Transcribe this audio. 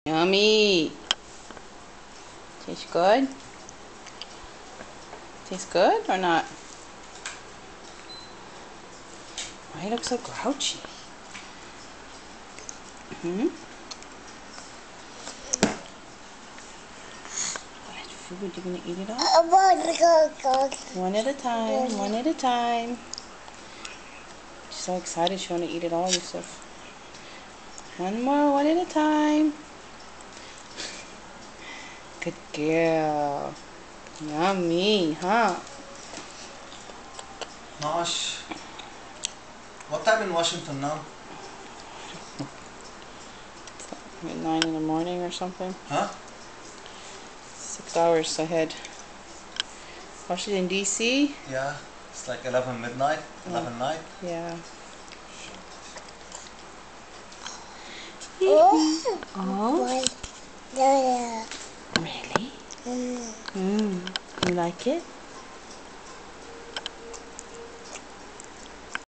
Yummy. Tastes good? Tastes good or not? Why you look so grouchy? What food? You gonna eat it all? One at a time. One at a time. She's so excited she wanna eat it all, Yusuf. One more, one at a time. Good girl. Yummy, huh? Nosh. What time in Washington now? At 9 in the morning or something. Huh? 6 hours ahead. Washington DC? Yeah. It's like 11 midnight. 11 night. Yeah. Oh. Oh, really? You like it?